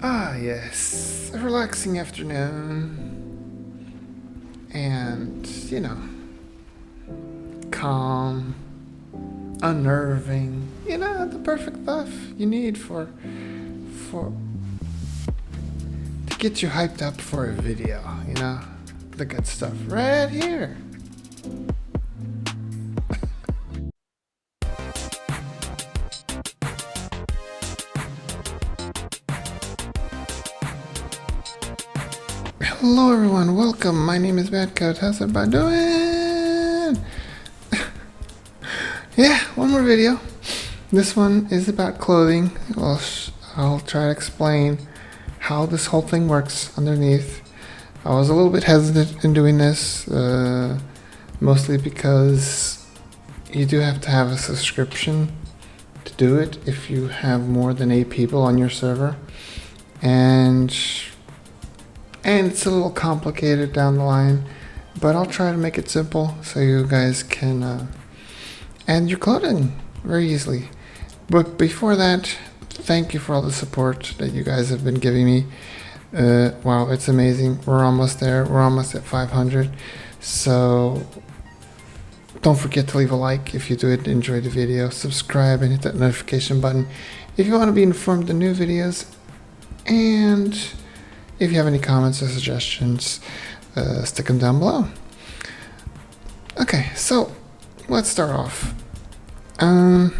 Ah, yes, a relaxing afternoon, and calm, unnerving. The perfect stuff you need for to get you hyped up for a video. The good stuff right here. Hello everyone, welcome. My name is BadCode. How's everybody doing? Yeah, one more video. This one is about clothing. I'll try to explain how this whole thing works underneath. I was a little bit hesitant in doing this, mostly because you do have to have a subscription to do it if you have more than 8 people on your server. And it's a little complicated down the line, but I'll try to make it simple so you guys can add your clothing very easily. But before that, thank you for all the support that you guys have been giving me. Wow, it's amazing. We're almost there. We're almost at 500. So don't forget to leave a like if you did enjoy the video. Subscribe and hit that notification button if you want to be informed of new videos. And if you have any comments or suggestions, stick them down below. Okay, so let's start off. You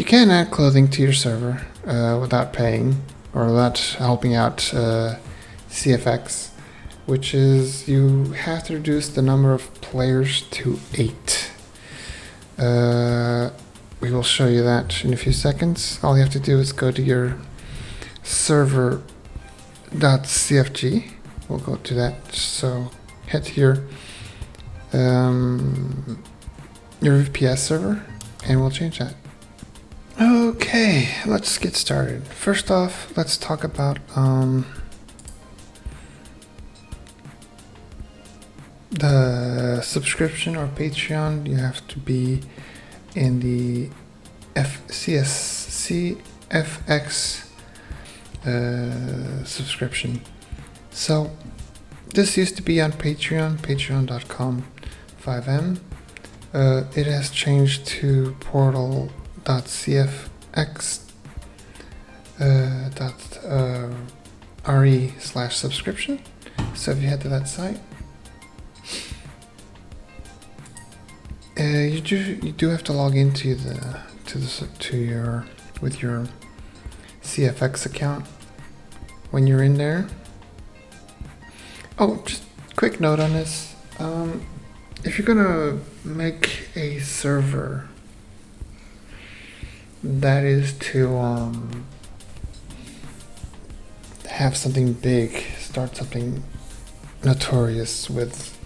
can add clothing to your server without paying or without helping out CFX, which is you have to reduce the number of players to 8. We will show you that in a few seconds. All you have to do is go to your server.cfg. We'll go to that. So head to your VPS server and we'll change that. Okay, let's get started. First off, let's talk about the subscription or Patreon. You have to be in the CFX subscription. So this used to be on Patreon, patreon.com FiveM. It has changed to portal.cfx.re/subscription. So if you head to that site, you do have to log into with your CFX account when you're in there. Oh, just quick note on this. If you're gonna make a server that is to have something big, start something notorious with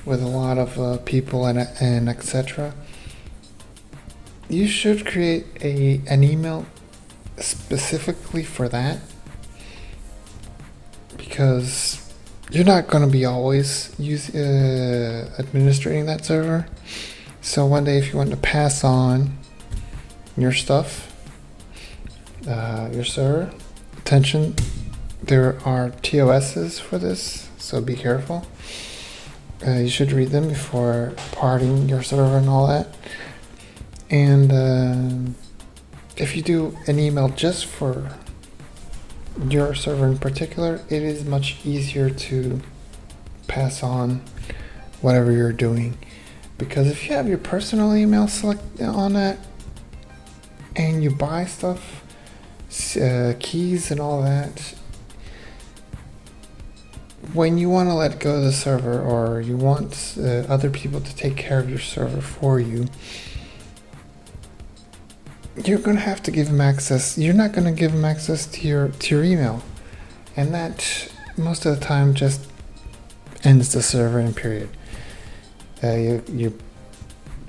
a lot of people and etc., you should create an email specifically for that, because you're not going to be always administrating that server. So one day if you want to pass on your stuff, your server, attention, there are TOSs for this, so be careful. You should read them before parting your server and all that. And if you do an email just for your server in particular, it is much easier to pass on whatever you're doing. Because if you have your personal email select on that and you buy stuff, keys and all that, when you want to let go of the server or you want other people to take care of your server for you, you're going to have to give them access. You're not going to give them access to your email, and that most of the time just ends the server in period.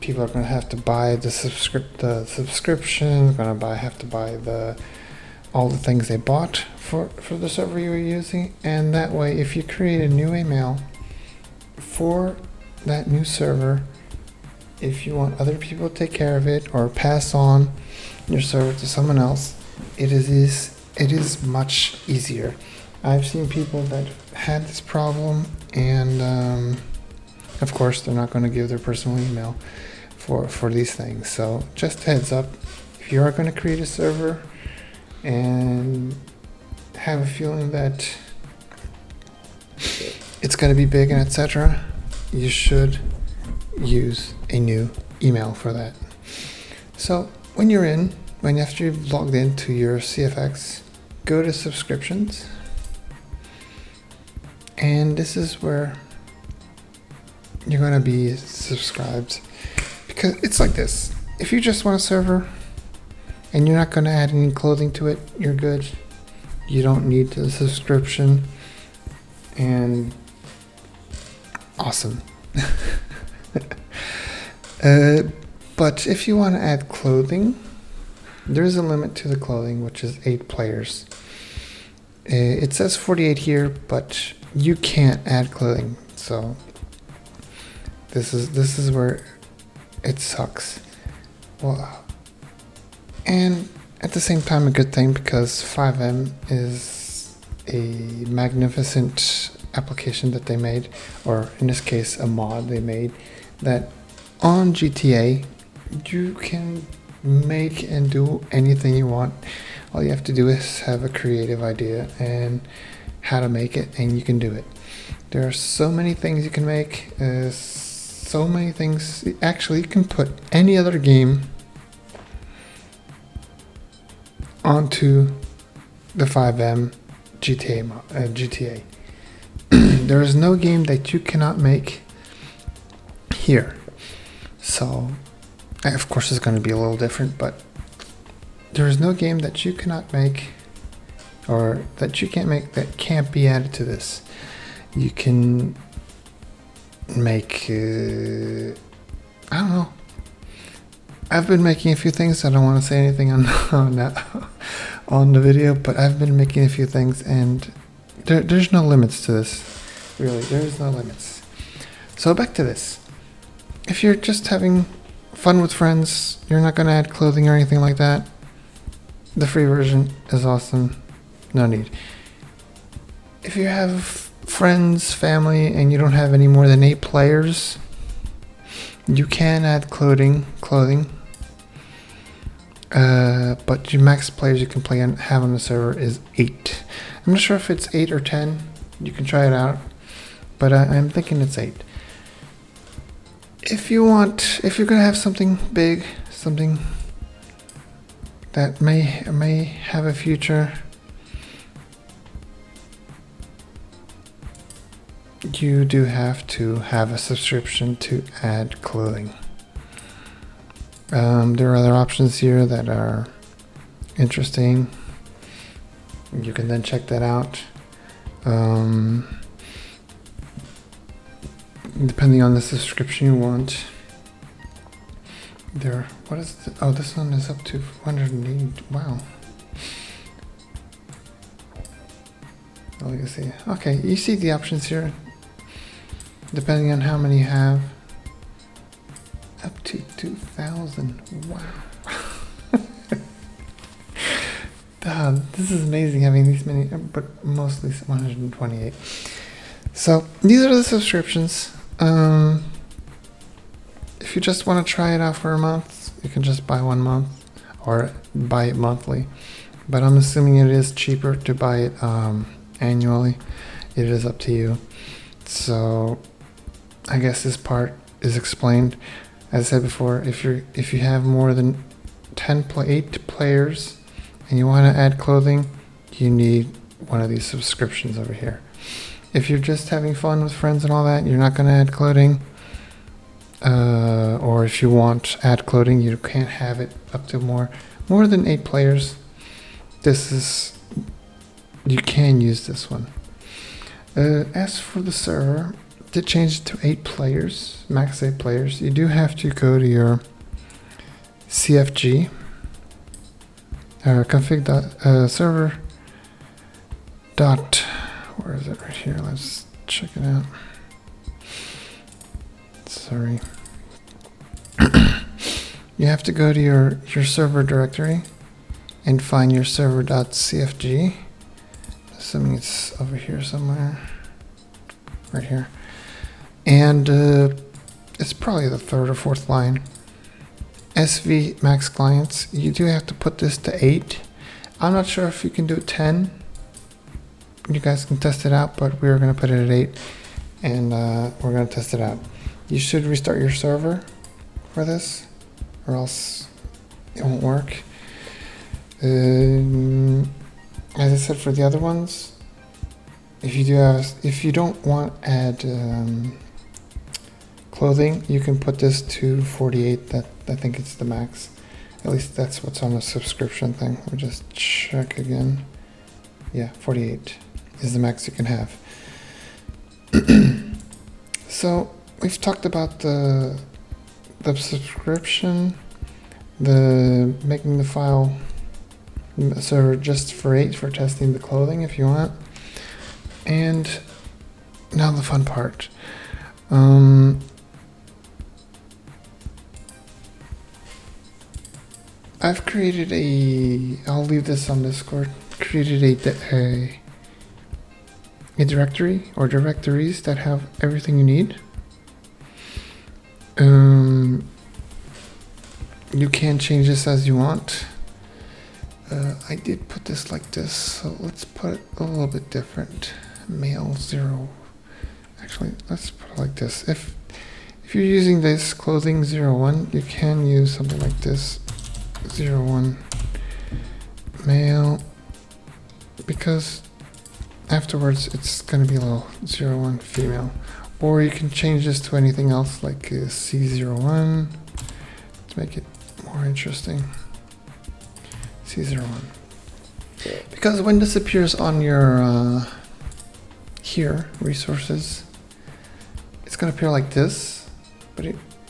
People are going to have to buy the subscription. Going to have to buy all the things they bought for the server you were using, and that way, if you create a new email for that new server, if you want other people to take care of it or pass on your server to someone else, it is it is much easier. I've seen people that had this problem, and of course they're not going to give their personal email for these things. So just heads up, if you are going to create a server and have a feeling that it's going to be big and etc., you should use a new email for that. So after you've logged into your CFX, go to subscriptions, and this is where you're going to be subscribed, because it's like this. If you just want a server and you're not going to add any clothing to it, you're good. You don't need the subscription, and awesome. But if you want to add clothing, there's a limit to the clothing, which is 8 players. It says 48 here, but you can't add clothing. So this is where it sucks. Well, and at the same time a good thing, because FiveM is a magnificent application that they made, or in this case a mod they made, that on GTA you can make and do anything you want. All you have to do is have a creative idea and how to make it, and you can do it. There are so many things you can make, so many things. Actually, you can put any other game onto the FiveM GTA. There is no game that you cannot make here. So, of course, it's going to be a little different, but there is no game that you cannot make, or that you can't make, that can't be added to this. You can make, I don't know. I've been making a few things. I don't want to say anything on the video, but I've been making a few things, and there's no limits to this. Really, there's no limits. So back to this. If you're just having fun with friends, you're not going to add clothing or anything like that, the free version is awesome. No need. If you have friends, family, and you don't have any more than 8 players, you can add clothing. But your max players you can play and have on the server is 8. I'm not sure if it's 8 or 10. You can try it out, but I'm thinking it's 8. If you're gonna have something big, something that may have a future, you do have to have a subscription to add clothing. There are other options here that are interesting. You can then check that out. Depending on the subscription you want. What is this one is up to 180. Wow. Oh, you can see. Okay, you see the options here. Depending on how many you have. Up to 2,000. Wow. This is amazing having these many, but mostly 128. So these are the subscriptions. If you just want to try it out for a month, you can just buy 1 month or buy it monthly. But I'm assuming it is cheaper to buy it annually. It is up to you. So I guess this part is explained. As I said before, if you have more than 8 players and you want to add clothing, you need one of these subscriptions over here. If you're just having fun with friends and all that, you're not going to add clothing. Or if you want add clothing, you can't have it up to more than 8 players. You can use this one. As for the server, to change it to 8 players, max 8 players, you do have to go to your CFG config server dot, where is it? Right here. Let's check it out. Sorry. You have to go to your server directory, and find your server.cfg. Assuming it's over here somewhere, right here. And it's probably the third or fourth line. SV max clients, you do have to put this to 8. I'm not sure if you can do 10. You guys can test it out, but we're going to put it at 8, and we're going to test it out. You should restart your server for this, or else it won't work. As I said for the other ones, if you don't want to add clothing, you can put this to 48. That I think it's the max. At least that's what's on the subscription thing. We'll just check again. Yeah, 48 is the max you can have. So we've talked about the subscription, the making the file server just for 8 for testing the clothing if you want. And now the fun part. I've created I'll leave this on Discord, created a directory or directories that have everything you need. You can change this as you want. I did put this like this, so let's put it a little bit different. Mail 0. Actually, let's put it like this. If you're using this clothing 01, you can use something like this 01 male, because afterwards it's going to be a little 01 female. Or you can change this to anything else like C01 to make it more interesting. C01. Because when this appears on your here, resources, it's going to appear like this. But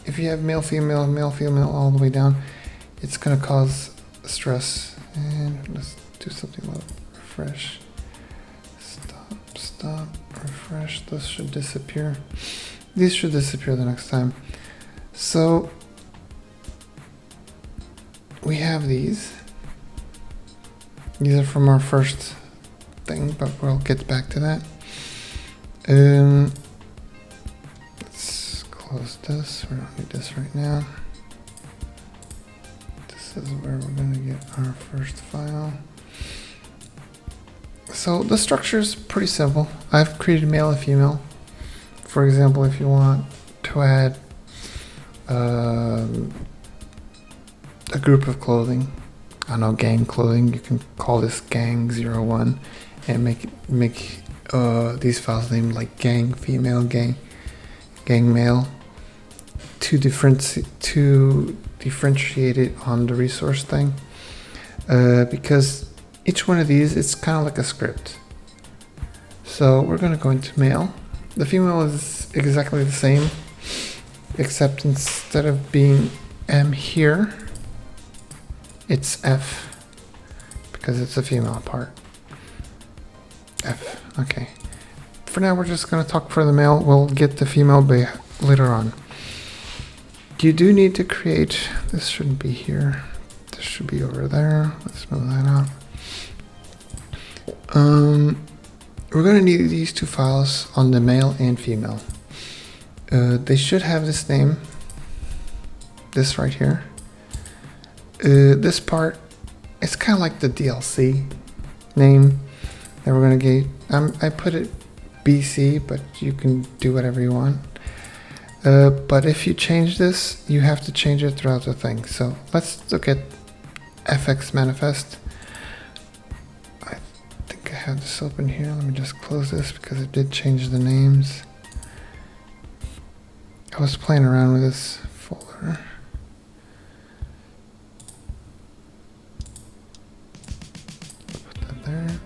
if you have male, female all the way down, it's going to cause stress. And let's do something like refresh. Stop, refresh. This should disappear. These should disappear the next time. So we have these. These are from our first thing, but we'll get back to that. Let's close this. We don't need this right now. This is where we're going to get our first file. So the structure is pretty simple. I've created male and female. For example, if you want to add a group of clothing, I don't know, gang clothing, you can call this gang 01 and make these files named like gang female, gang male, to differentiate it on the resource thing, because each one of these, it's kind of like a script. So we're going to go into male. The female is exactly the same, except instead of being M here, it's F, because it's a female part. F, okay. For now, we're just going to talk for the male. We'll get the female later on. You do need to create, this shouldn't be here. This should be over there. Let's move that out. We're going to need these two files on the male and female. They should have this name, this right here. This part, it's kind of like the DLC name that we're going to get. I put it BC, but you can do whatever you want. But if you change this, you have to change it throughout the thing. So let's look at FX manifest. I think I have this open here. Let me just close this because it did change the names. I was playing around with this folder. Put that there.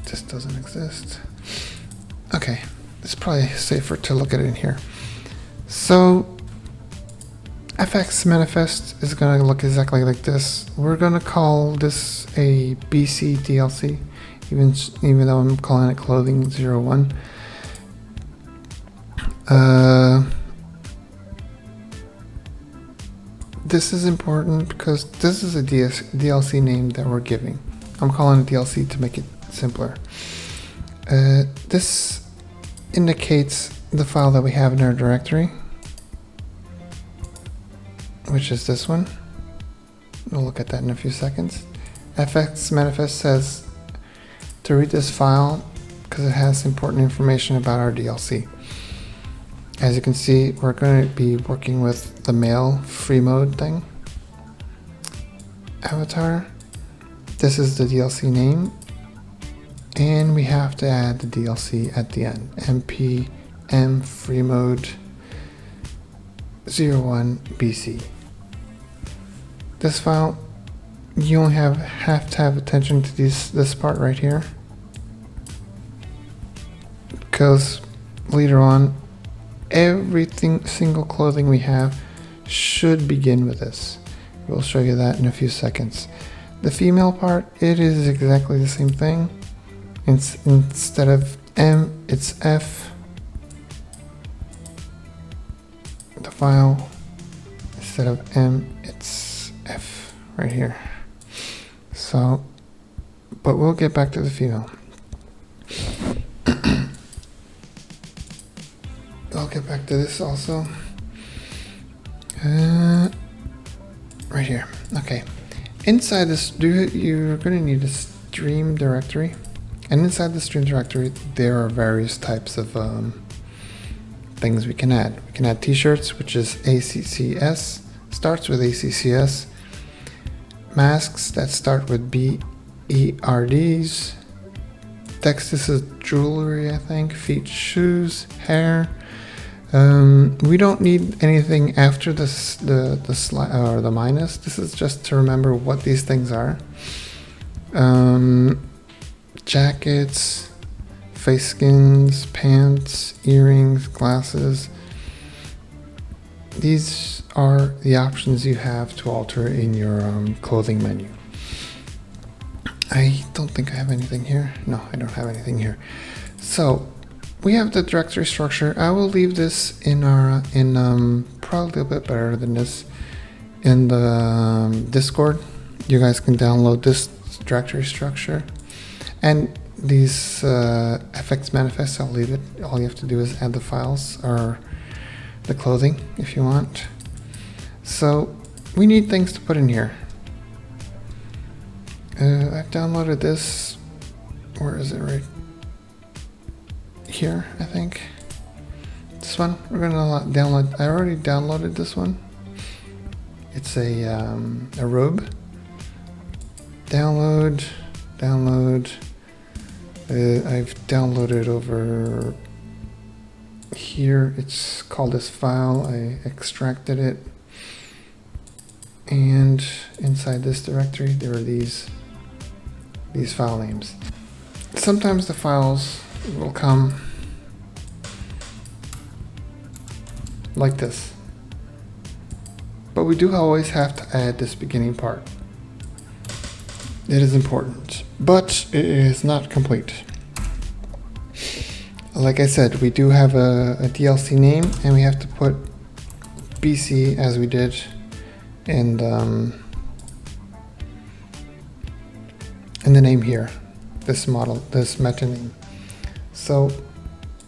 This doesn't exist. Okay, it's probably safer to look at it in here. So FX manifest is going to look exactly like this. We're going to call this a BC DLC, even though I'm calling it clothing 01. this is important because this is a DLC name that we're giving. I'm calling it DLC to make it simpler. This indicates the file that we have in our directory, which is this one. We'll look at that in a few seconds. FX manifest says to read this file because it has important information about our DLC. As you can see, we're going to be working with the male free mode thing. Avatar. This is the DLC name. And we have to add the DLC at the end. npm free mode 01 BC. This file, you only have to have attention to this part right here, because later on, single clothing we have should begin with this. We'll show you that in a few seconds. The female part, it is exactly the same thing. Instead of M, it's F. The file, instead of M, it's F right here. So, but we'll get back to the female. I'll get back to this also. Right here. Okay. Inside this, you're going to need a stream directory. And inside the stream directory, there are various types of things we can add. We can add t-shirts, which is ACCS, starts with ACCS. Masks that start with BERDs. Text, this is jewelry, I think. Feet, shoes, hair. We don't need anything after the slide or the minus. This is just to remember what these things are. Jackets, face skins, pants, earrings, glasses. These are the options you have to alter in your clothing menu. I don't think I have anything here. No, I don't have anything here. So we have the directory structure. I will leave this in our probably a bit better than this in the Discord. You guys can download this directory structure. And these FX manifests, I'll leave it. All you have to do is add the files or the clothing if you want. So we need things to put in here. I've downloaded this. Where is it? Right here, I think. This one we're gonna download. I already downloaded this one. It's a robe. Download. I've downloaded over here. It's called this file. I extracted it, and inside this directory there are these file names. Sometimes the files will come like this, but we do always have to add this beginning part. It is important, but it is not complete. Like I said, we do have a DLC name, and we have to put BC as we did in the name here, this model, this meta name. So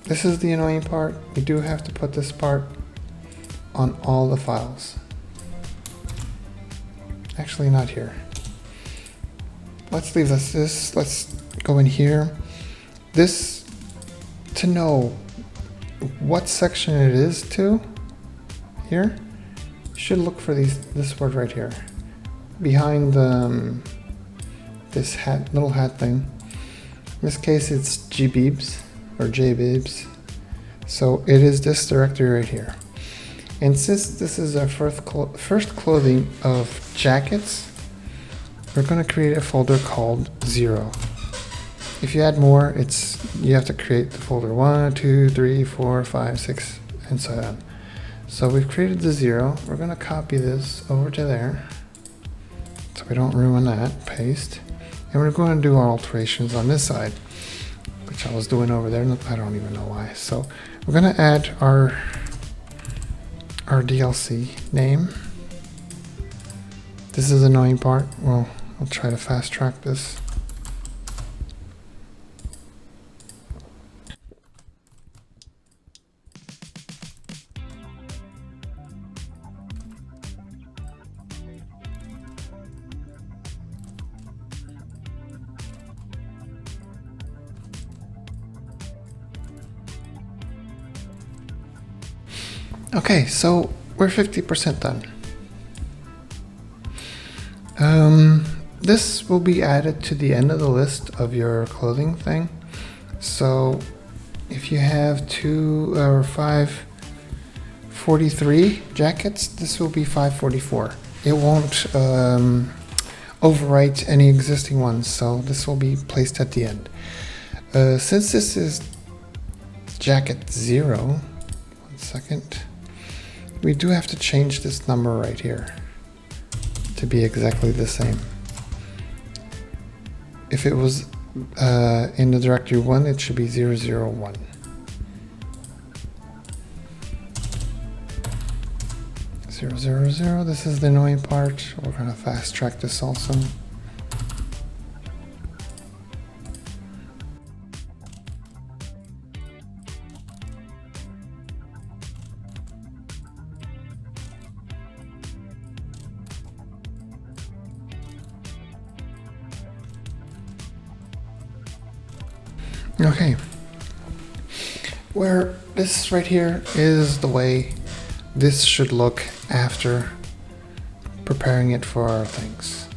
this is the annoying part. We do have to put this part on all the files. Actually, not here. Let's leave this. Let's go in here. This, to know what section it is to, here, you should look for this word right here, behind this little hat thing. In this case, it's gbibs or jbibs. So it is this directory right here. And since this is our first clothing of jackets, we're going to create a folder called 0. If you add more, you have to create the folder 1, 2, 3, 4, 5, 6, and so on. So we've created the 0. We're going to copy this over to there, so we don't ruin that. Paste, and we're going to do our alterations on this side, which I was doing over there. I don't even know why. So we're going to add our DLC name. This is the annoying part. Well, I'll try to fast track this. Okay, so we're 50% done. This will be added to the end of the list of your clothing thing. So if you have 543 jackets, this will be 544. It won't overwrite any existing ones, so this will be placed at the end. Since this is jacket 0, 1 second, we do have to change this number right here to be exactly the same. If it was in the directory 1, it should be 001. This is the annoying part. We're gonna fast track this also. Okay, where this right here is the way this should look after preparing it for our things.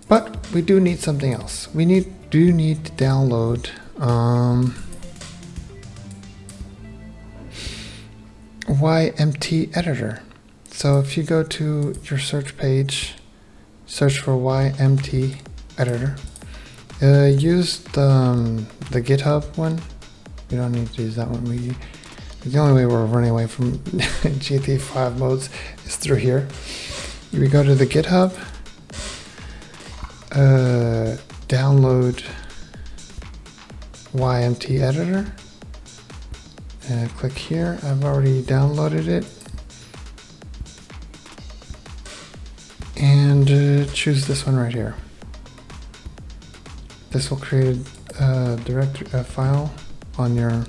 But we do need something else. We do need to download YMT Editor. So if you go to your search page, search for YMT Editor. Use the GitHub one. We don't need to use that one. The only way we're running away from gtav modes is through here. We go to the GitHub, download YMT Editor, and click here. I've already downloaded it, and choose this one right here. This will create a file on your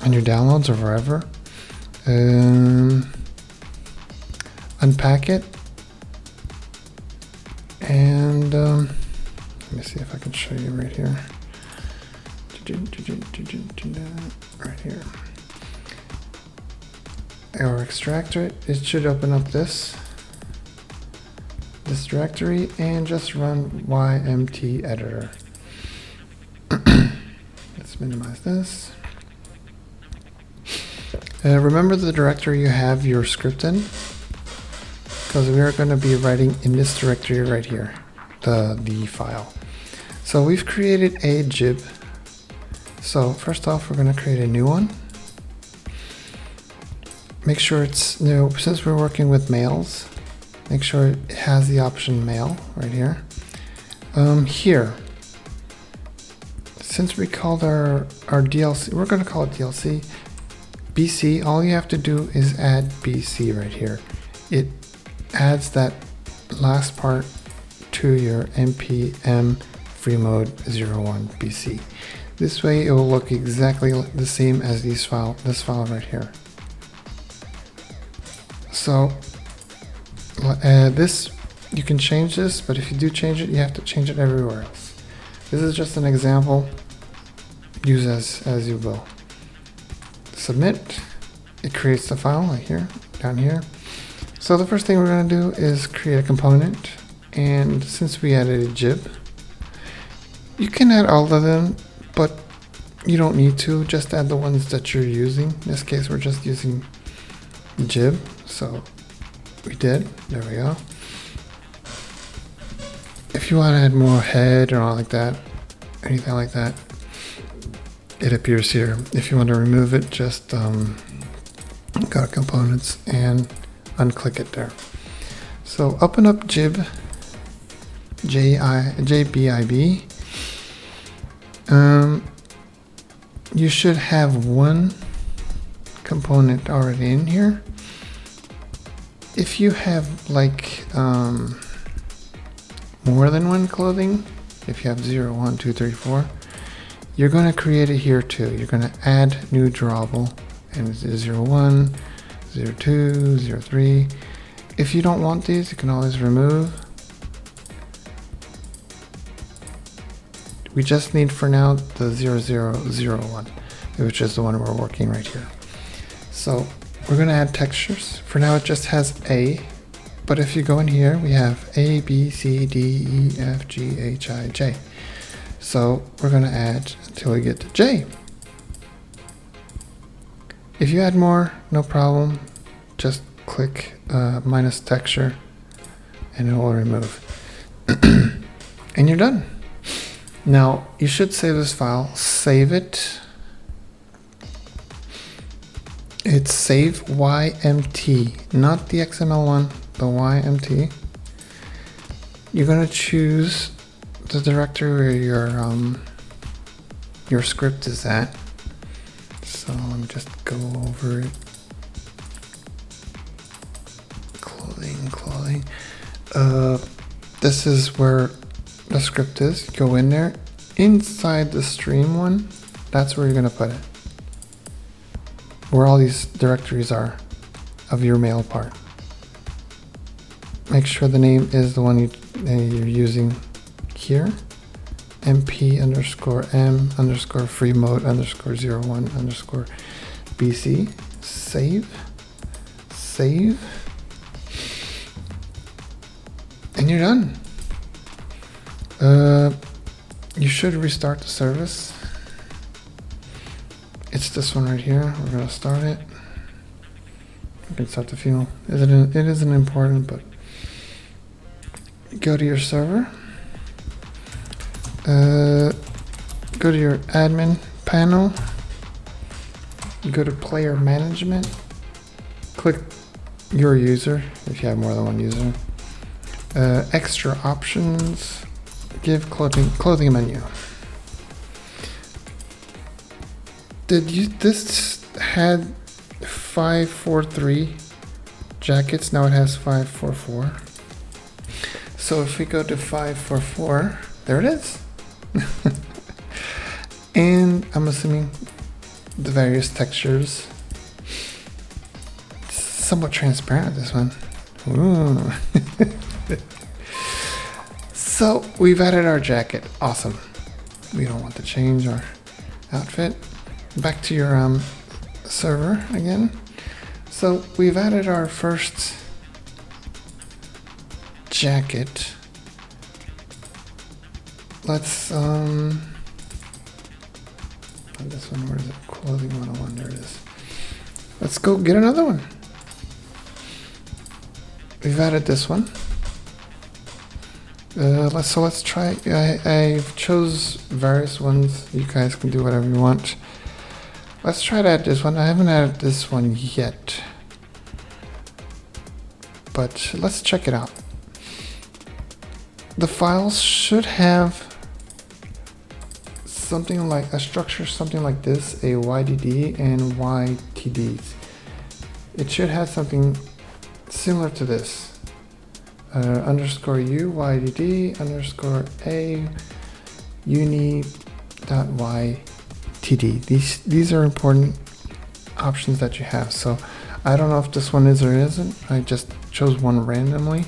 downloads or wherever. Unpack it, and let me see if I can show you right here. Right here. Or extract it. It should open up this directory and just run YMT Editor. Let's minimize this. Remember the directory you have your script in, because we are going to be writing in this directory right here, the file. So we've created a jib. So first off, we're going to create a new one. Make sure it's new, since we're working with mails. Make sure it has the option mail right here. Here, since we called our DLC, we're going to call it DLC. BC, all you have to do is add BC right here. It adds that last part to your npm free mode 01 BC. This way it will look exactly the same as this file right here. So this, you can change this, but if you do change it, you have to change it everywhere else. This is just an example. Use as you will. Submit. It creates the file right here, down here. So the first thing we're going to do is create a component. And since we added a jib, you can add all of them, but you don't need to. Just add the ones that you're using. In this case, we're just using jib. So we did. There we go. If you want to add more head or all like that, anything like that, it appears here. If you want to remove it, just go to components and unclick it there. So open up jib, jbib. You should have one component already in here. if you have like more than one clothing, if you have 0, 1, 2, 3, 4, you're going to create it here too. You're going to add new drawable, and it's 0, 1, 0, 2, 0, 3. If you don't want these, you can always remove. We just need for now the 0, 0, 0, 1, which is the one we're working right here. So we're going to add textures. For now it just has A, but if you go in here, we have A, B, C, D, E, F, G, H, I, J. So we're going to add until we get to J. If you add more, no problem. Just click minus texture and it will remove. And you're done. Now you should save this file. Save it. It's save YMT, not the XML one, the YMT. You're gonna choose the directory where your script is at. So let me just go over it. Clothing. This is where the script is. Go in there. Inside the stream one, that's where you're gonna put it. Where all these directories are of your mail part. Make sure the name is the one you're using here. mp_m_free mode _01_bc. Save. And you're done. You should restart the service. It's this one right here. We're gonna start it. You can start to feel. It isn't important, but go to your server. Go to your admin panel. Go to player management. Click your user if you have more than one user. Extra options. Give clothing a menu. This had 543 jackets, now it has 544. So if we go to 544, there it is. And I'm assuming the various textures. It's somewhat transparent, this one. Ooh. So we've added our jacket. Awesome. We don't want to change our outfit. Back to your server again. So we've added our first jacket. Let's this one, where is it? Clothing 101, there it is. Let's go get another one. We've added this one. Let's try. I chose various ones. You guys can do whatever you want. Let's try to add this one. I haven't added this one yet, but let's check it out. The files should have something like a structure, something like this, a YDD and YTDs. It should have something similar to this. _u YDD _a uni.ytd. These are important options that you have. So I don't know if this one is or isn't. I just chose one randomly.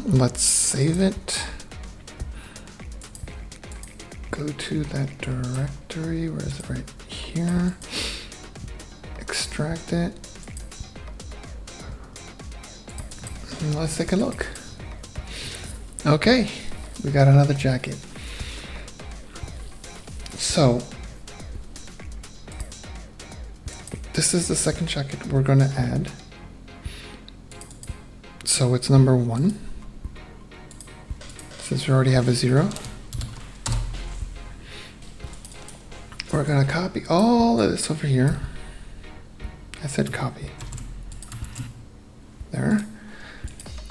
Let's save it. Go to that directory. Where is it? Right here. Extract it. And let's take a look. Okay, we got another jacket. So this is the second jacket we're going to add. So it's number 1. Since we already have a 0. We're going to copy all of this over here. I said copy. There.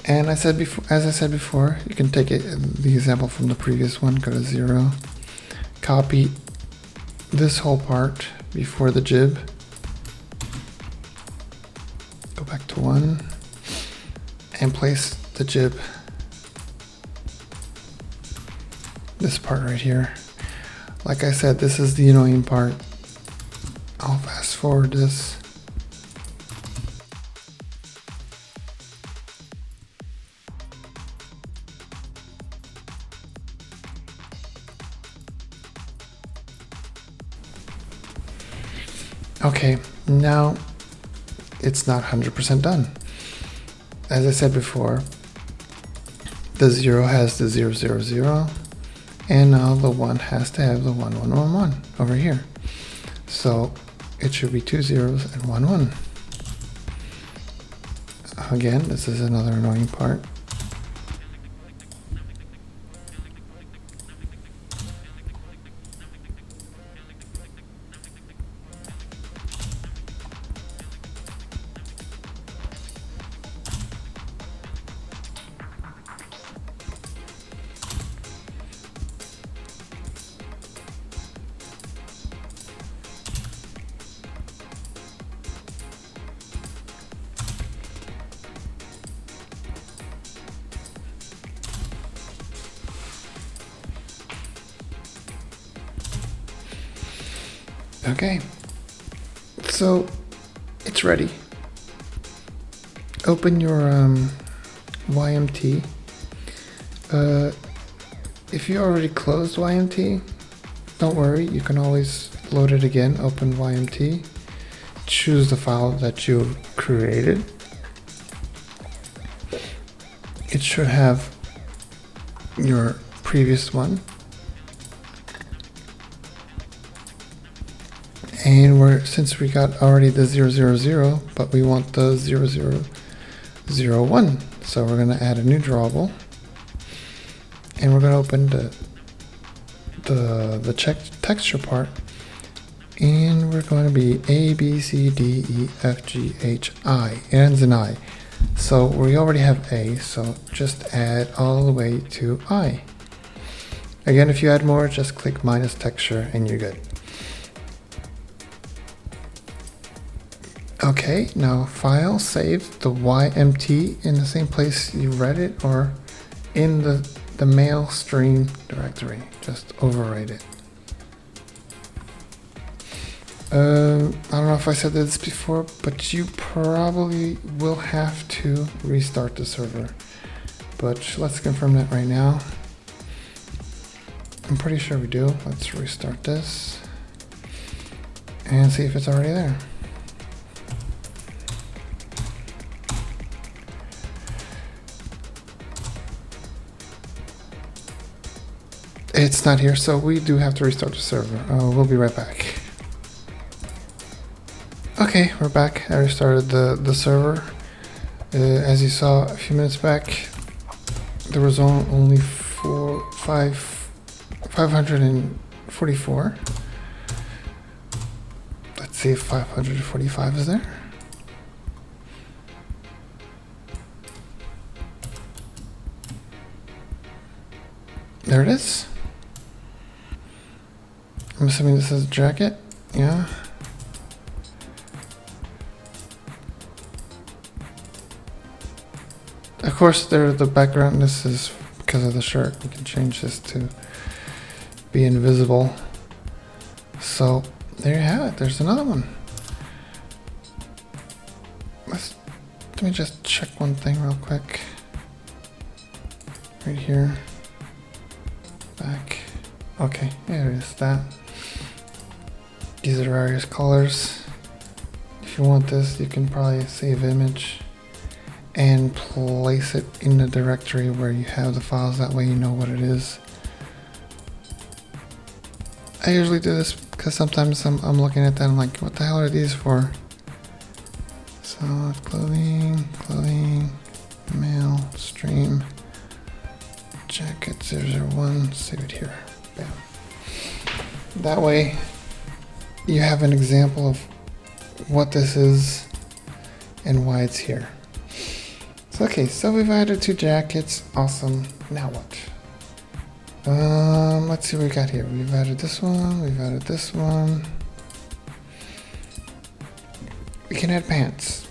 And as I said before, you can take the example from the previous one, go to 0, copy this whole part before the jib, select one and place the jib. This part right here. Like I said, this is the annoying part. I'll fast forward this. Okay, now it's not 100% done. As I said before, the 0 has the 0, 0, 0, and now the 1 has to have the 1, 1, 1, 1 over here. So it should be 2 zeros and 1, 1. Again, this is another annoying part. Okay, so it's ready. Open your YMT. If you already closed YMT, don't worry, you can always load it again. Open YMT, choose the file that you created. It should have your previous one. And since we got already the 0, 0, 0, but we want the 0, 0, 0, 1. So we're going to add a new drawable. And we're going to open the texture part. And we're going to be A, B, C, D, E, F, G, H, I. It ends in I. So we already have A, so just add all the way to I. Again, if you add more, just click minus texture and you're good. Okay, now file, save the YMT in the same place you read it or in the mail stream directory. Just overwrite it. I don't know if I said this before, but you probably will have to restart the server. But let's confirm that right now. I'm pretty sure we do. Let's restart this and see if it's already there. It's not here, so we do have to restart the server. We'll be right back. Okay, we're back. I restarted the server. As you saw a few minutes back, there was only 544. Let's see if 545 is there. There it is. I'm assuming this is a jacket. Yeah. Of course, the background, this is because of the shirt. You can change this to be invisible. So there you have it. There's another one. Let me just check one thing real quick. Right here. Back. Okay, there it is. That. These are various colors. If you want this, you can probably save image and place it in the directory where you have the files. That way you know what it is. I usually do this because sometimes I'm looking at that and I'm like, what the hell are these for? So clothing, mail, stream, jacket 001, save it here. Bam. That way you have an example of what this is and why it's here. So, okay, so we've added 2 jackets. Awesome. Now what? Let's see what we got here. We've added this one. We've added this one. We can add pants.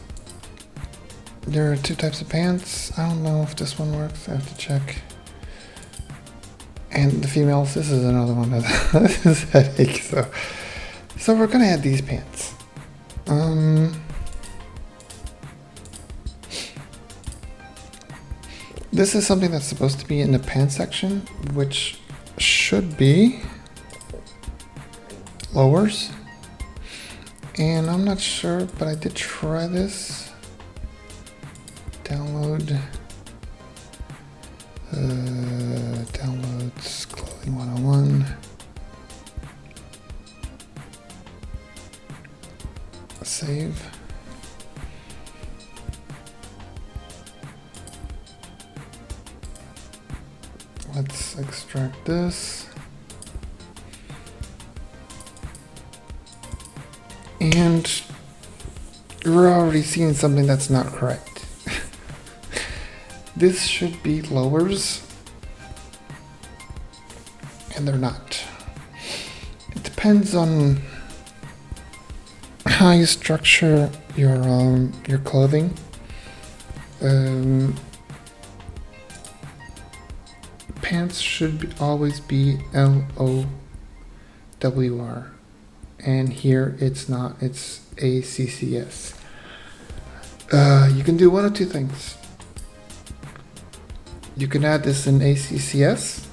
There are two types of pants. I don't know if this one works. I have to check. And the females, this is another one that is headache. So we're gonna add these pants. This is something that's supposed to be in the pants section, which should be lowers. And I'm not sure, but I did try this. Download. Downloads clothing 101. Save. Let's extract this. And we're already seeing something that's not correct. This should be lowers, and they're not. It depends on how you structure your clothing. Pants should always be LOWR, and here it's not. It's ACCS. You can do one of two things. You can add this in ACCS,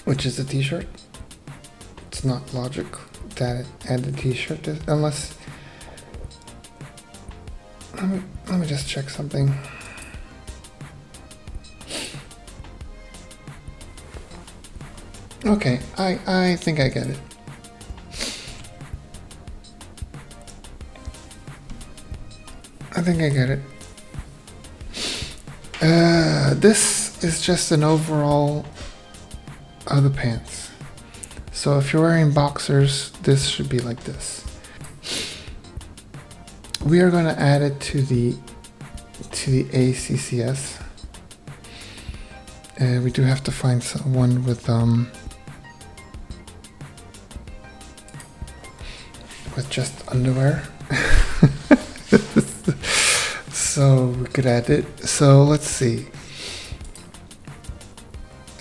which is a t-shirt. It's not logic that add the t-shirt unless, let me just check something. Okay, I think I get it. I think I get it. This is just an overall of the pants. So if you're wearing boxers, this should be like this. We are going to add it to the ACCS. We do have to find someone with just underwear. So we could add it. So let's see.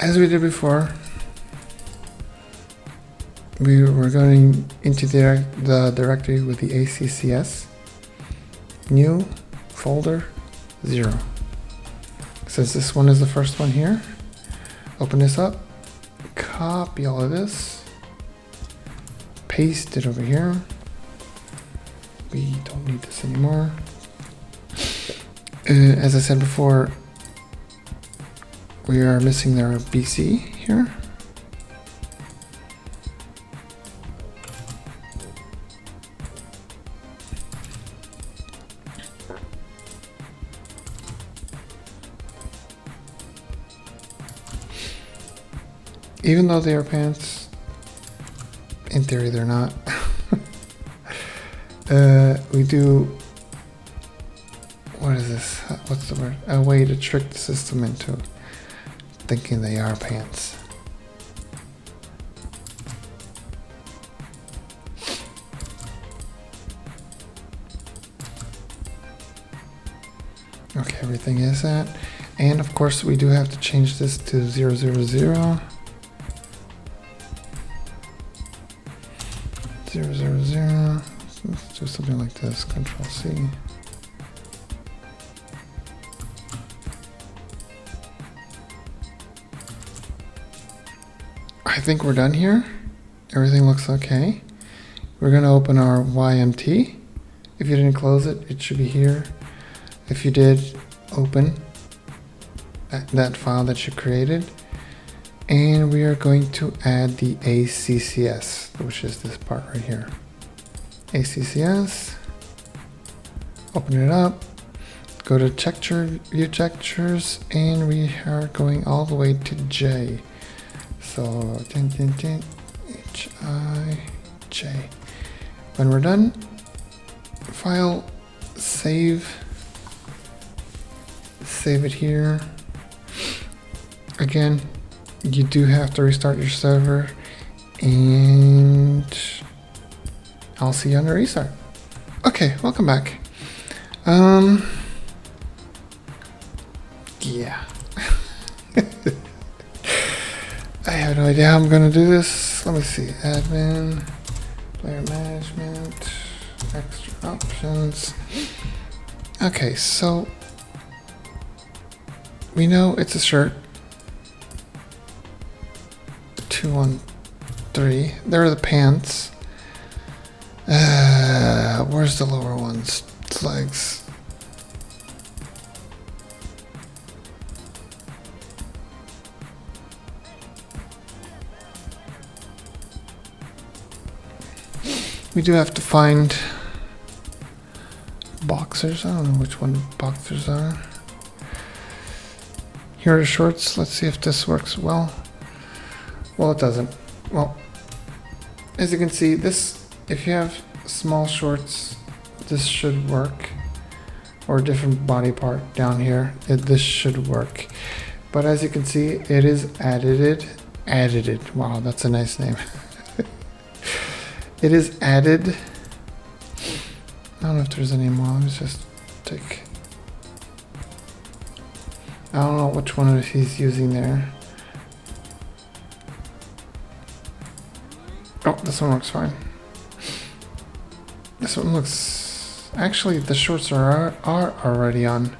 As we did before, we were going into the directory with the ACCS. New folder 0. Since this one is the first one here, open this up, copy all of this, paste it over here. We don't need this anymore. As I said before, we are missing our BC here. Even though they are pants, in theory they're not. We do, what is this? What's the word? A way to trick the system into thinking they are pants. Okay, everything is that. And of course we do have to change this to 000. 000. Let's do something like this. Control C. I think we're done here. Everything looks okay. We're going to open our YMT. If you didn't close it, it should be here. If you did, open that file that you created. And we are going to add the ACCS, which is this part right here. ACCS. Open it up. Go to view textures, and we are going all the way to J. So H-I-J. When we're done, file, save it here. Again, you do have to restart your server, and I'll see you on the restart. Okay, welcome back. Yeah. I have no idea how I'm gonna do this. Let me see. Admin, player management, extra options. Okay, so we know it's a shirt. 2, 1, 3. There are the pants. Where's the lower ones? Legs. We do have to find boxers. I don't know which one boxers are. Here are the shorts. Let's see if this works well. Well, it doesn't. Well, as you can see, this, if you have small shorts, this should work. Or a different body part down here, this should work. But as you can see, it is added. Wow, that's a nice name. It is added. I don't know if there's any more. Let me just take. I don't know which one he's using there. Oh, this one works fine. This one looks... Actually, the shorts are already on.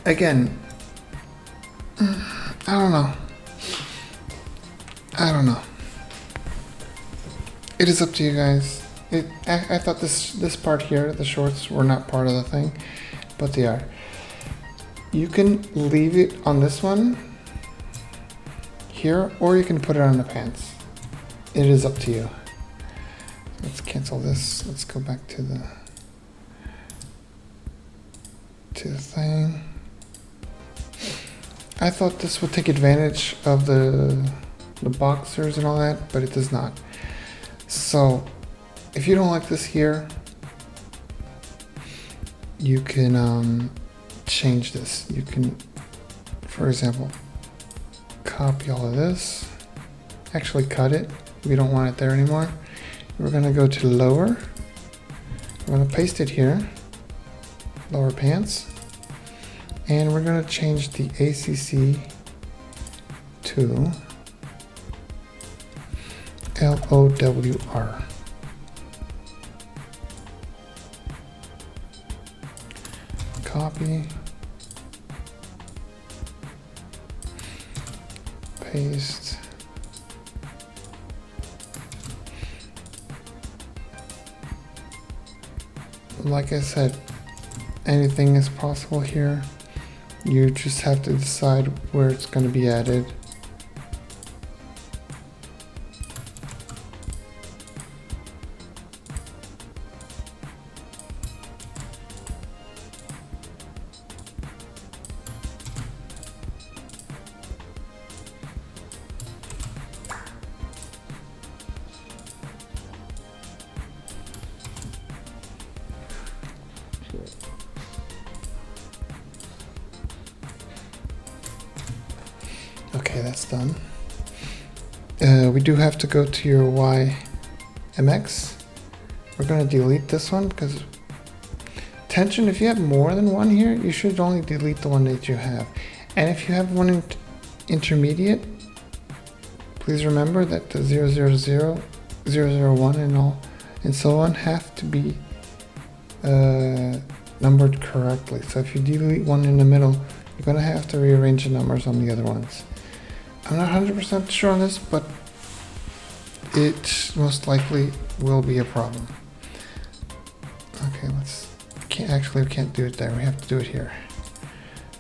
Again, I don't know. It is up to you guys. I thought this part here, the shorts, were not part of the thing, but they are. You can leave it on this one here, or you can put it on the pants. It is up to you. Let's cancel this. Let's go back to the thing. I thought this would take advantage of the boxers and all that, but it does not. So if you don't like this here, you can change this. You can, for example, copy all of this, actually cut it. We don't want it there anymore. We're gonna go to lower. We're gonna paste it here, lower pants, and we're gonna change the ACC to LOWR. Copy, paste, like I said, anything is possible here. You just have to decide where it's going to be added. Okay, that's done. We do have to go to your YMX. We're going to delete this one because tension, if you have more than one here, you should only delete the one that you have. And if you have one intermediate, please remember that the 000, 001 and all and so on have to be numbered correctly. So if you delete one in the middle, you're going to have to rearrange the numbers on the other ones. I'm not 100% sure on this, but it most likely will be a problem. Okay, we can't do it there. We have to do it here.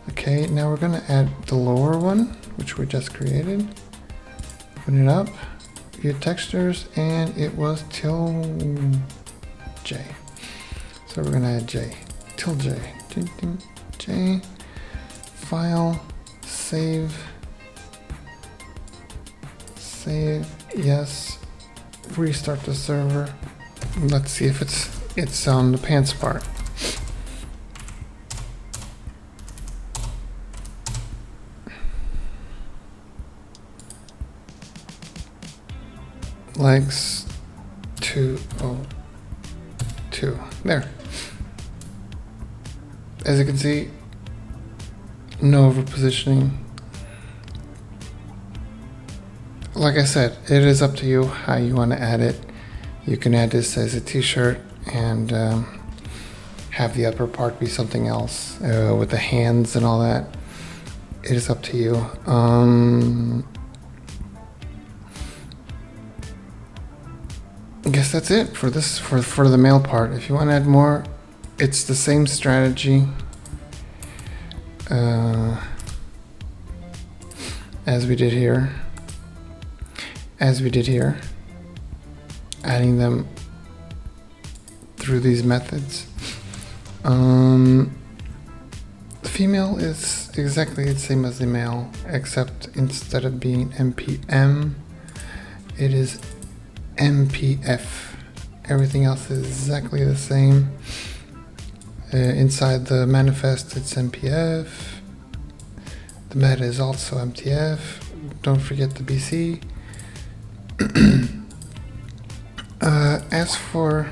Okay, now we're going to add the lower one, which we just created. Open it up, view textures, and it was till J. So we're going to add J, till J. J, file, save, yes, restart the server. Let's see if it's on the pants part. Legs 202. 2. There. As you can see, no over positioning. Like I said, it is up to you how you want to add it. You can add this as a t-shirt and have the upper part be something else with the hands and all that. It is up to you. I guess that's it for this for the male part. If you want to add more, it's the same strategy as we did here. Adding them through these methods. The female is exactly the same as the male, except instead of being npm, it is npf. Everything else is exactly the same. Inside the manifest, it's npf. The meta is also mtf. Don't forget the bc. As for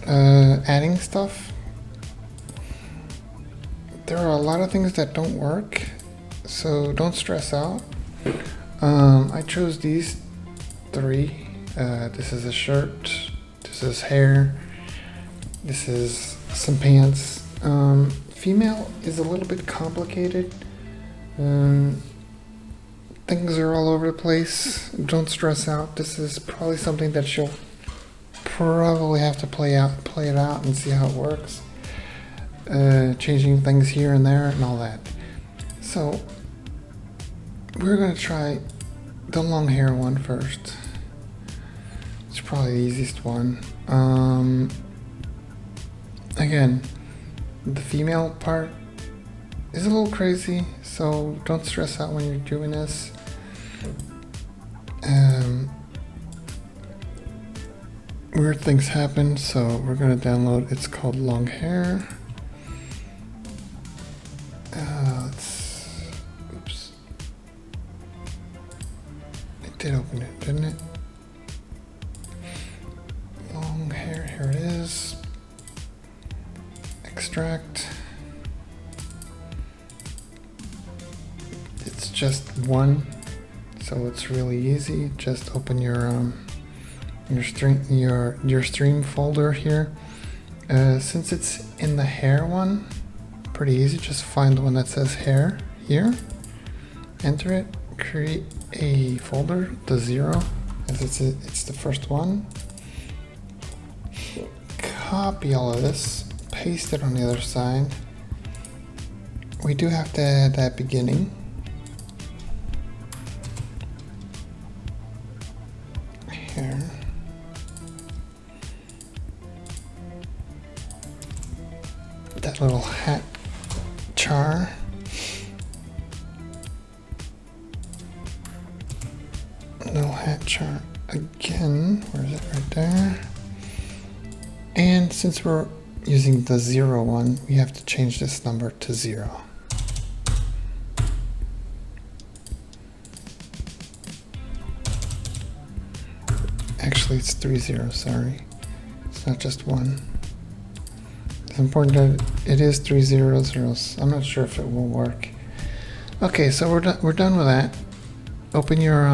adding stuff, there are a lot of things that don't work, so don't stress out. I chose these 3. This is a shirt, this is hair, this is some pants. Female is a little bit complicated. Things are all over the place. Don't stress out. This is probably something that you'll probably have to play it out and see how it works. Changing things here and there and all that. So we're gonna try the long hair one first. It's probably the easiest one. Again, the female part is a little crazy, so don't stress out when you're doing this. Weird things happen, so we're gonna download. It's called long hair. Oops. It did open it, didn't it? Long hair, here it is. Extract. It's just one, so it's really easy. Just open your stream folder here. Since it's in the hair one, pretty easy. Just find the one that says hair here, enter it, create a folder, the 0, as it's the first one. Copy all of this, paste it on the other side. We do have to add that beginning. Here. That little hat char. Little hat char again. Where is it? Right there. And since we're using the 0 one, we have to change this number to 0. Actually, it's 3 zeros, sorry. It's not just 1. It's important that it is 3 zeros, or else I'm not sure if it will work. Okay, so we're done with that. Open your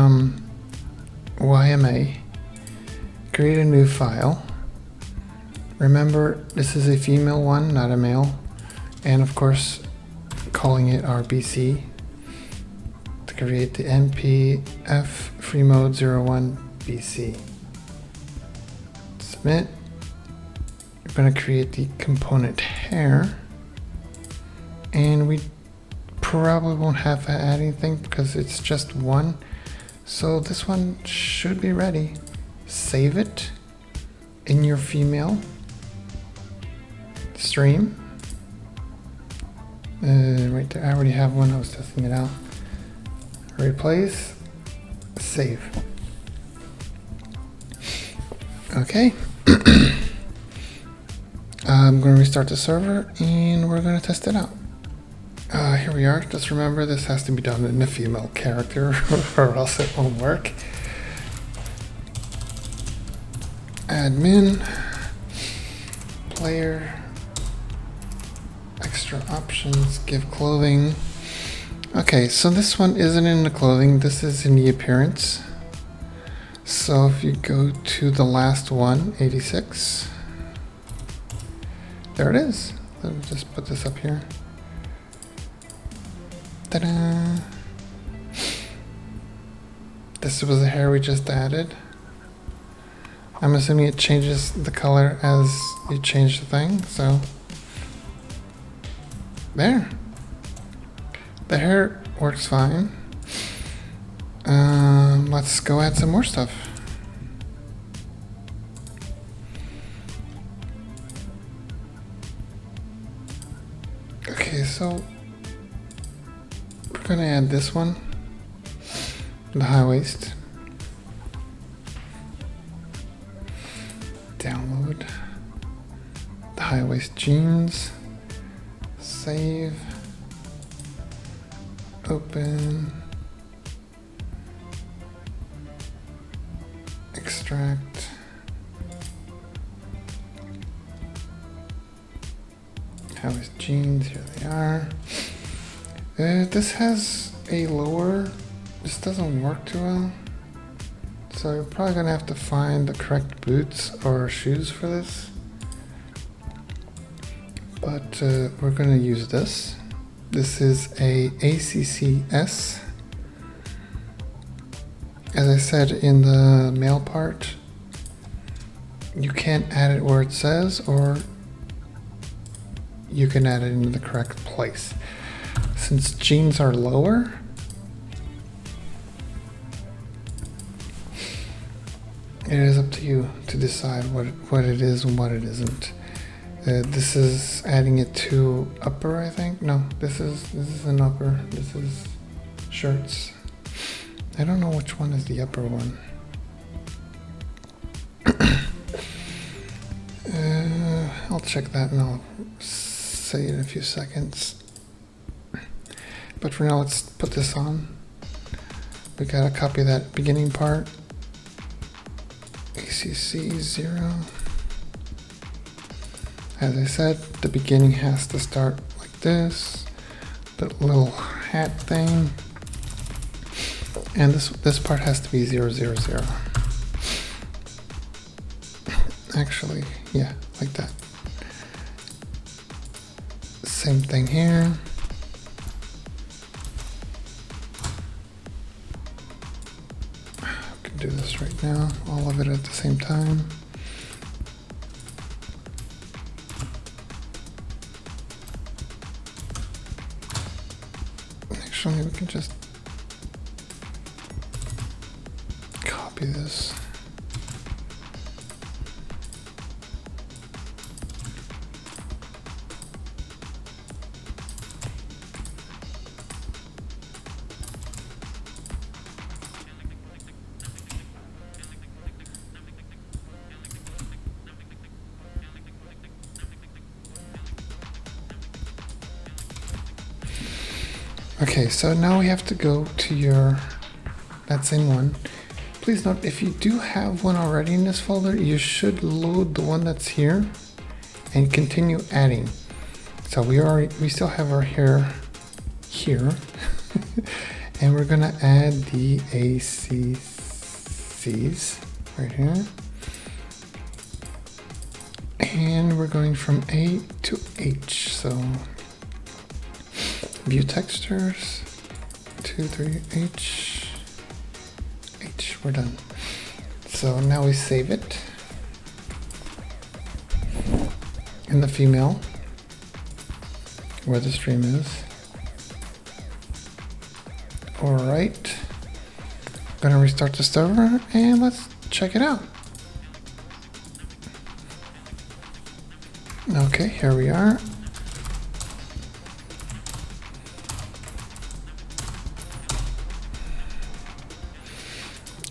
YMA, create a new file. Remember, this is a female one, not a male. And of course, calling it RBC to create the npf free mode 01 BC. Submit. We're going to create the component hair, and we probably won't have to add anything because it's just one. So this one should be ready. Save it in your female stream. Right there, I already have one. I was testing it out. Replace, save. Okay. I'm going to restart the server and we're going to test it out. Here we are. Just remember, this has to be done in a female character or else it won't work. admin, player, extra options, give clothing. Okay, so this one isn't in the clothing, this is in the appearance. So if you go to the last one, 86, there it is. Let me just put this up here. Ta-da! This was the hair we just added. I'm assuming it changes the color as you change the thing, so there. The hair works fine. Let's go add some more stuff. Okay, so we're gonna add this one, the high waist. Download the high waist jeans. Save. Open. Extract. High waist jeans, here they are. This has a lower, this doesn't work too well. So you're probably gonna have to find the correct boots or shoes for this. But we're gonna use this. This is a ACCS. As I said in the mail part, you can't add it where it says, or you can add it in the correct place. Since jeans are lower, it is up to you to decide what it is and what it isn't. This is adding it to upper, I think. No, this is an upper. This is shirts. I don't know which one is the upper one. I'll check that and I'll say it in a few seconds. But for now, let's put this on. We gotta copy that beginning part. ACC 0. As I said, the beginning has to start like this. The little hat thing. And this part has to be 0, 0, 0. Actually, yeah, like that. Same thing here. I can do this right now, all of it at the same time. Actually, we can just copy this. Okay, so now we have to go to that same one. Please note, if you do have one already in this folder, you should load the one that's here and continue adding. So we still have our hair here. And we're gonna add the ACCs right here. And we're going from A to H, so view textures, 2, 3, H, we're done. So now we save it in the female, where the stream is. All right, gonna restart the server and let's check it out. Okay, here we are.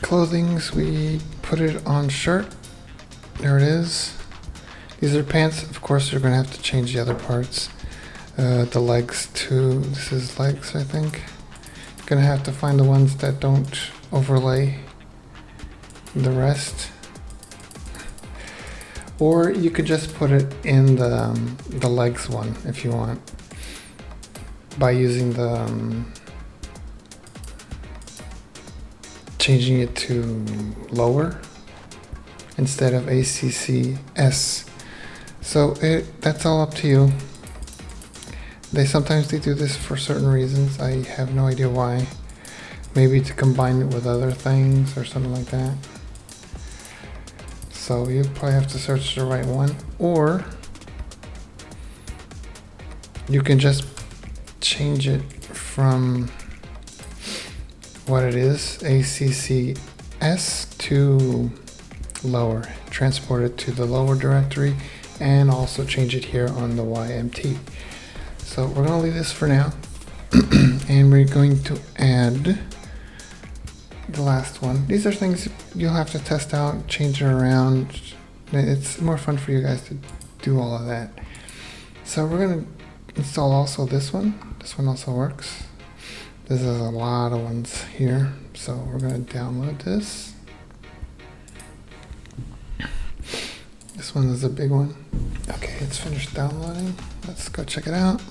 Clothings, we put it on shirt. There it is. These are pants. Of course, you're gonna have to change the other parts. The legs too. This is legs, I think. Gonna have to find the ones that don't overlay the rest. Or you could just put it in the legs one if you want, by using the changing it to lower instead of ACCS. So that's all up to you. Sometimes they do this for certain reasons. I have no idea why. Maybe to combine it with other things or something like that. So you probably have to search the right one, or you can just change it from what it is, ACCS, to lower. Transport it to the lower directory and also change it here on the YMT. So we're going to leave this for now and we're going to add the last one. These are things you'll have to test out, change it around. It's more fun for you guys to do all of that. So we're going to install also this one. This one also works. This is a lot of ones here. So we're going to download this. This one is a big one. Okay, it's finished downloading. Let's go check it out.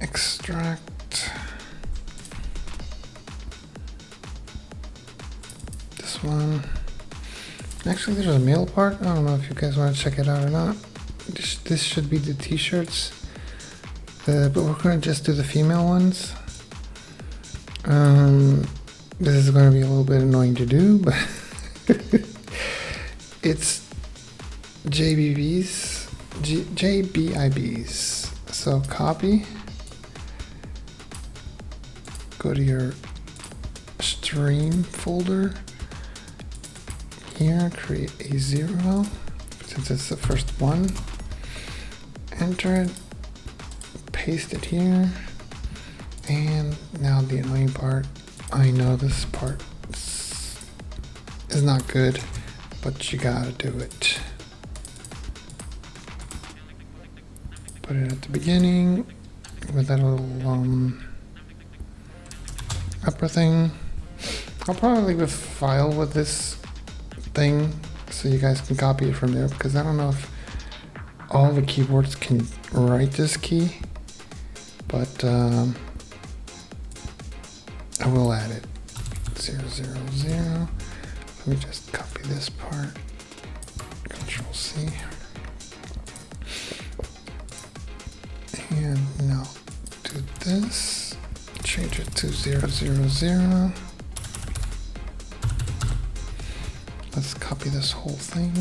Extract. This one. Actually, there's a male part. I don't know if you guys want to check it out or not. This should be the t-shirts. But we're going to just do the female ones. This is going to be a little bit annoying to do, but it's JBIBs. So copy, go to your stream folder here, create a 0 since it's the first one, enter it, paste it here, and now the annoying part. I know this part is not good, but you gotta do it. Put it at the beginning with that little upper thing. I'll probably leave a file with this thing so you guys can copy it from there, because I don't know if all the keyboards can write this key, but I will add it. 000. Let me just copy this part. Control C. And now do this. Change it to 000. Let's copy this whole thing.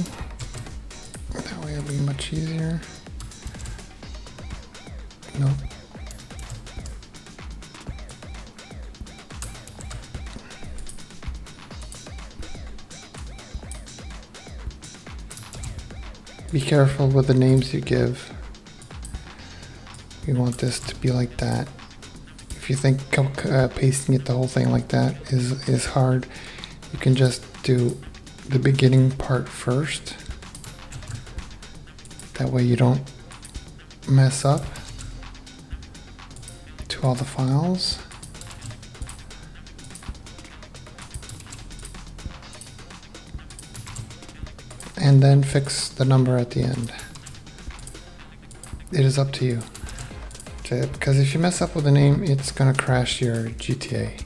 That way it'll be much easier. Nope. Be careful with the names you give. We want this to be like that. If you think pasting it the whole thing like that is hard, you can just do the beginning part first. That way you don't mess up to all the files. And then fix the number at the end. It is up to you. Because if you mess up with the name, it's gonna crash your GTA.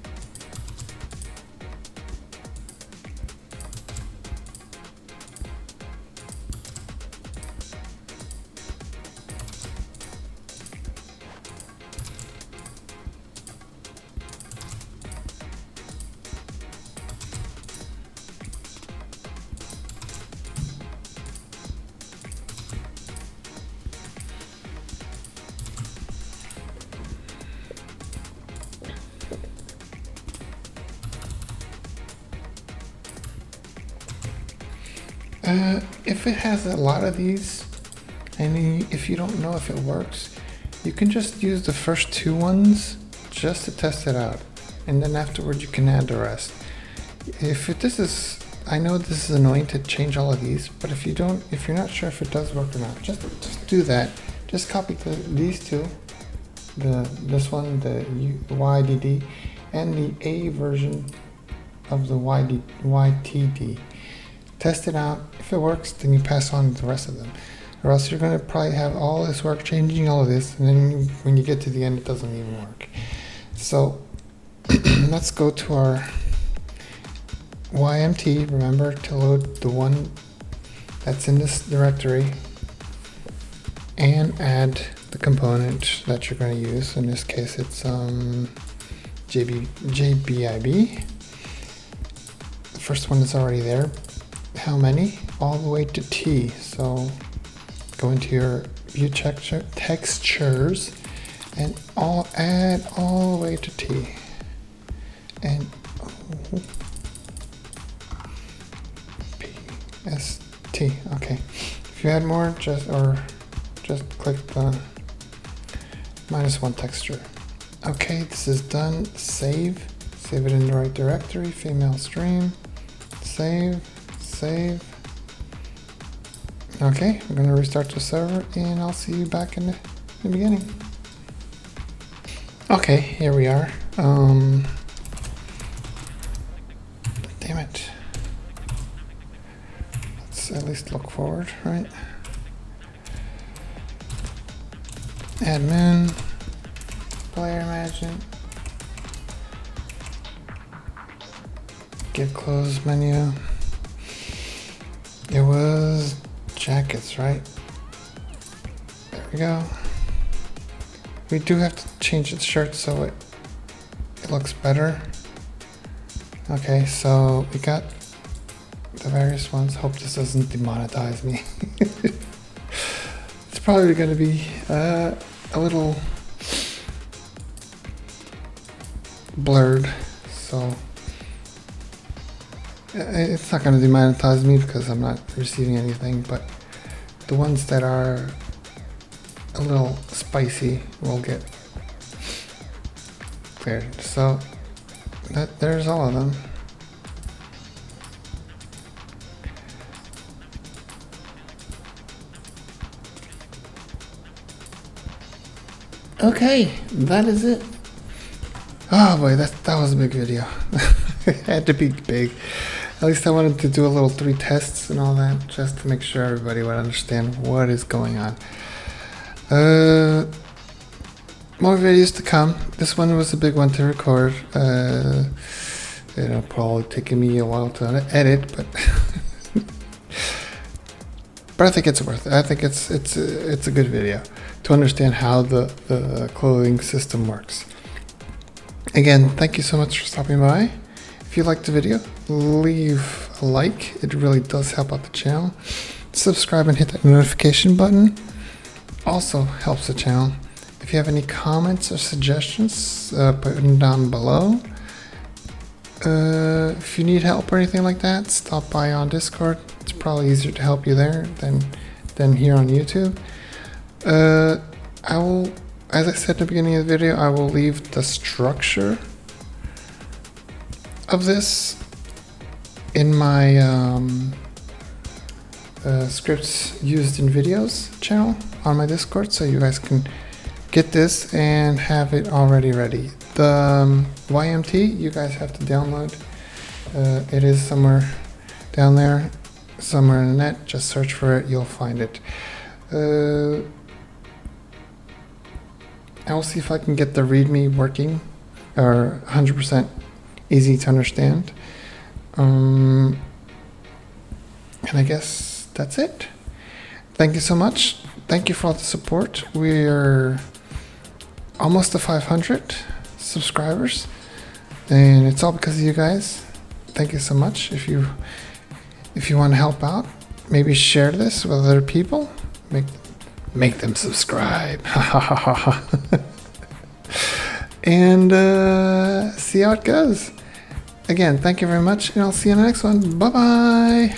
If it has a lot of these, and if you don't know if it works, you can just use the first two ones just to test it out, and then afterwards you can add the rest. I know this is annoying to change all of these, but if you're not sure if it does work or not, just do that. Just copy these two, this one, the YDD, and the A version of the YTD. test it out. If it works, then you pass on the rest of them. Or else you're going to probably have all this work changing all of this, and then when you get to the end, it doesn't even work. So let's go to our YMT. Remember to load the one that's in this directory and add the component that you're going to use. In this case, it's JBIB. The first one is already there. How many? All the way to T. So go into your view textures and add all the way to T. And PST. Okay. If you add more, just click the -1 texture. Okay, this is done. Save it in the right directory. Female stream. Save. Okay, we're going to restart the server, and I'll see you back in the beginning. Okay, here we are. Damn it. Let's at least look forward, right? Admin, player management, get close menu. It was jackets, right? There we go. We do have to change the shirt so it looks better. Okay, so we got the various ones. Hope this doesn't demonetize me. It's probably going to be a little blurred, so it's not going to demonetize me because I'm not receiving anything, but the ones that are a little spicy will get cleared. So there's all of them. Okay, that is it. Oh boy, that was a big video. It had to be big. At least I wanted to do a little 3 tests and all that, just to make sure everybody would understand what is going on. More videos to come. This one was a big one to record. It'll probably taking me a while to edit, but but I think it's worth it. I think it's a good video to understand how the clothing system works. Again, thank you so much for stopping by. If you liked the video, leave a like. It really does help out the channel. Subscribe and hit that notification button. Also helps the channel. If you have any comments or suggestions, put them down below. If you need help or anything like that, stop by on Discord. It's probably easier to help you there than here on YouTube. I will, as I said at the beginning of the video, I will leave the structure of this in my scripts used in videos channel on my Discord, so you guys can get this and have it already ready. The YMT you guys have to download. It is somewhere down there, somewhere in the net. Just search for it, you'll find it. I will see if I can get the README working, or 100% easy to understand. And I guess that's it. Thank you so much. Thank you for all the support. We're almost to 500 subscribers, and it's all because of you guys. Thank you so much. If you want to help out, maybe share this with other people. Make them subscribe. And see how it goes. Again, thank you very much, and I'll see you in the next one. Bye-bye.